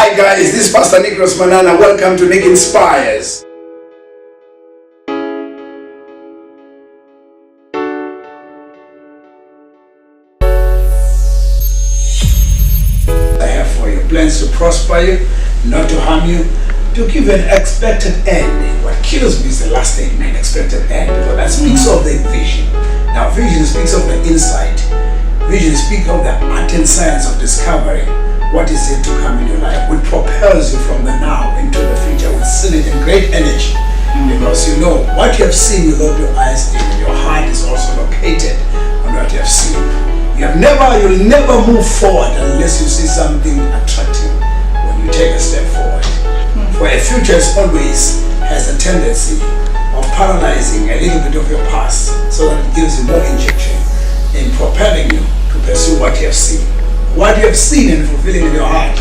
Hi guys, this is Pastor Negros Manana. Welcome to Nick Inspires. I have for you plans to prosper you, not to harm you, to give you an expected end. What kills me is the last statement, expected end, because that speaks of the vision. Now vision speaks of the insight. Vision speaks of the art and science of discovering what is yet to come in your life, which propels you from the now into the future with zeal and great energy. Because you know what you have seen without your eyes, your heart is also located on what you have seen. You'll never move forward unless you see something attractive when you take a step forward. For a future always has a tendency of paralyzing a little bit of your past, so that it gives you more injection in propelling you to pursue what you have seen. What you have seen and fulfilling in your heart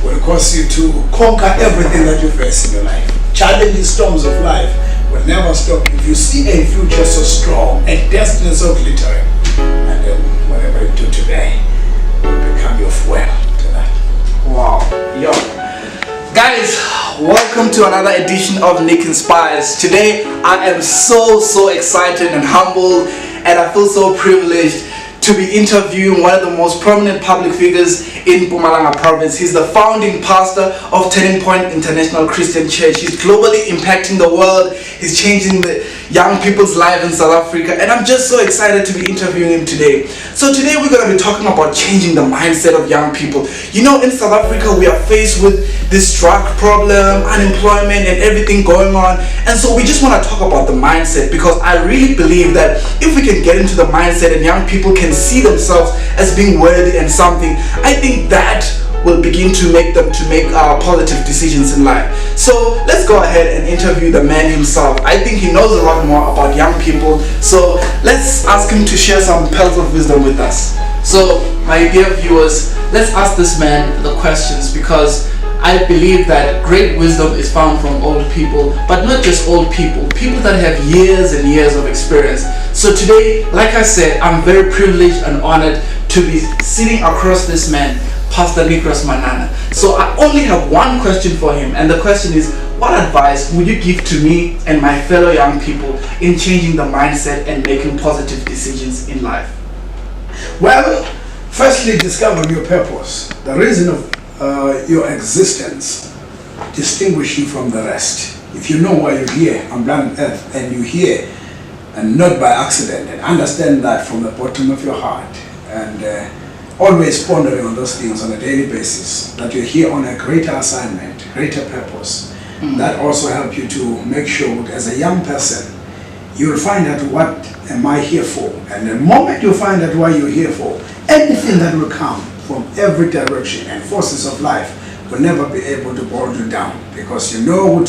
will cause you to conquer everything that you face in your life. Challenging storms of life will never stop you. If you see a future so strong, a destiny so glittering, and then whatever you do today will become your fuel to that. Wow. Yo. Guys, welcome to another edition of Nick Inspires. Today I am so excited and humbled, and I feel so privileged to be interviewing one of the most prominent public figures in Mpumalanga province. He's the founding pastor of Turning Point International Christian Church. He's globally impacting the world. He's changing the young people's lives in South Africa, and I'm just so excited to be interviewing him today. So today we're going to be talking about changing the mindset of young people. You know, in South Africa we are faced with this drug problem, unemployment, and everything going on, and so we just want to talk about the mindset, because I really believe that if we can get into the mindset and young people can see themselves as being worthy and something, I think that will begin to make them to make positive decisions in life. So let's go ahead and interview the man himself. I think he knows a lot more about young people, so let's ask him to share some pearls of wisdom with us. So my dear viewers, let's ask this man the questions, because I believe that great wisdom is found from old people, but not just old people, people that have years and years of experience. So today, like I said, I'm very privileged and honored to be sitting across this man, Pastor Negros Manana. So I only have one question for him, and the question is, what advice would you give to me and my fellow young people in changing the mindset and making positive decisions in life? Well, firstly, discover your purpose. The reason of your existence distinguish you from the rest. If you know why you're here on planet Earth, and you're here and not by accident, and understand that from the bottom of your heart, and always pondering on those things on a daily basis, that you're here on a greater assignment, greater purpose, that also help you to make sure that as a young person you will find out what am I here for, and the moment you find out why you're here for, anything that will come from every direction and forces of life will never be able to hold you down, because you know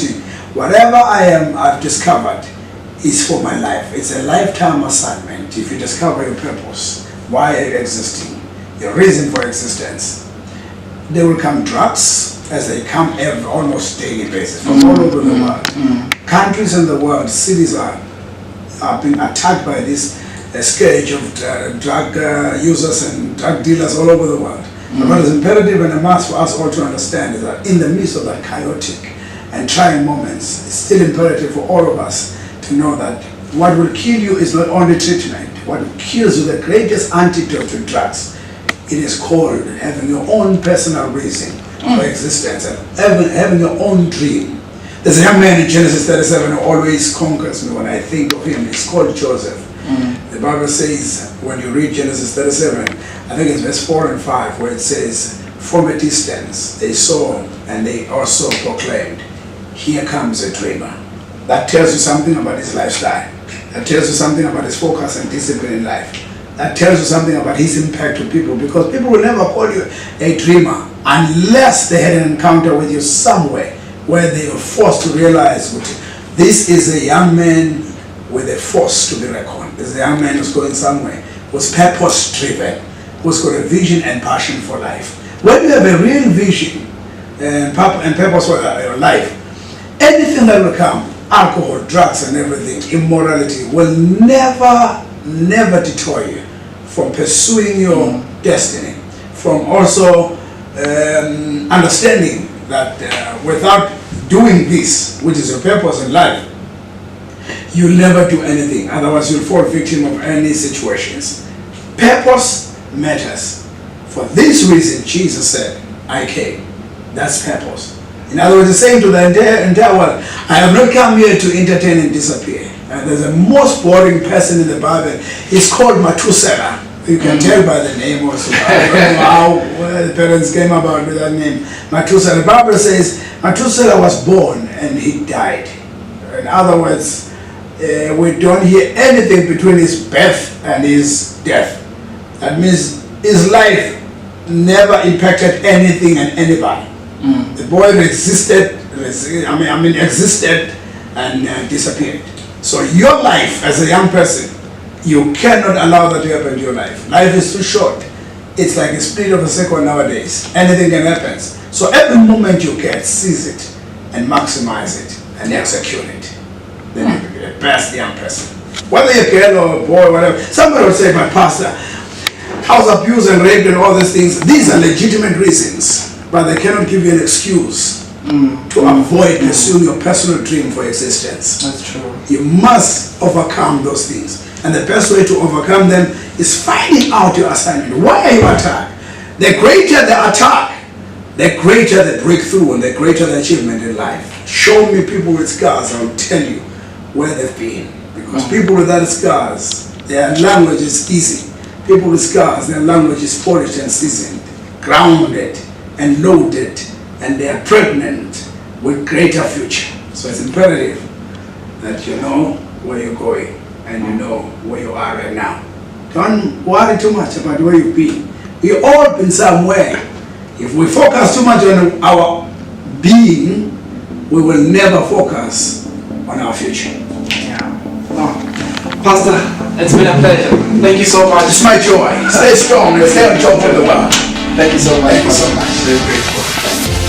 whatever I've discovered is for my life. It's a lifetime assignment. If you discover your purpose, why are you existing, your reason for existence, there will come drugs as they come almost daily basis from all over the world. Countries in the world, cities are being attacked by this scourge of drug users and drug dealers all over the world. But what is imperative and a must for us all to understand is that in the midst of that chaotic and trying moments, it's still imperative for all of us to know that what will kill you is not only treatment. What kills you, the greatest antidote to drugs, it is called having your own personal reason for existence, and having your own dream. There's a young man in Genesis 37 who always conquers me when I think of him. He's called Joseph. The Bible says, when you read Genesis 37, I think it's verse 4 and 5, where it says, from a distance they saw and they also proclaimed, here comes a dreamer. That tells you something about his lifestyle. That tells you something about his focus and discipline in life. That tells you something about his impact to people, because people will never call you a dreamer unless they had an encounter with you somewhere where they were forced to realize this is a young man with a force to be reckoned. This is a young man who's going somewhere, who's purpose driven, who's got a vision and passion for life. When you have a real vision and purpose for your life, anything that will come, alcohol, drugs and everything, immorality, will never deter you from pursuing your destiny, from also understanding that without doing this, which is your purpose in life, you'll never do anything. Otherwise, you'll fall victim of any situations. Purpose matters. For this reason, Jesus said, I came. That's purpose. In other words, he's saying to the entire world, I have not come here to entertain and disappear. And there's a most boring person in the Bible. He's called Methuselah. You can tell by the name also. I don't know how the parents came about with that name. Methuselah. The Bible says Methuselah was born and he died. In other words, we don't hear anything between his birth and his death. That means his life never impacted anything and anybody. The boy existed and disappeared. So your life as a young person, you cannot allow that to happen to your life. Life is too short. It's like a split of a second nowadays. Anything can happen. So every moment you get, seize it and maximize it and execute it. Then you be the best young person. Whether you're a girl or a boy, whatever. Somebody would say, my pastor, I was abused and raped and all these things. These are legitimate reasons, but they cannot give you an excuse to avoid pursuing your personal dream for existence. That's true. You must overcome those things. And the best way to overcome them is finding out your assignment. Why are you attacked? The greater the attack, the greater the breakthrough and the greater the achievement in life. Show me people with scars, I'll tell you where they've been. Because people without scars, their language is easy. People with scars, their language is polished and seasoned, grounded and loaded, and they are pregnant with greater future. So it's imperative that you know where you're going and you know where you are right now. Don't worry too much about where you've been. We've all been somewhere. If we focus too much on our being, we will never focus on our future. Yeah. Oh. Pastor, it's been a pleasure. Thank you so much. It's my joy. Stay strong and stay on top of the world. Thank you so much. Thank you so much. Very grateful.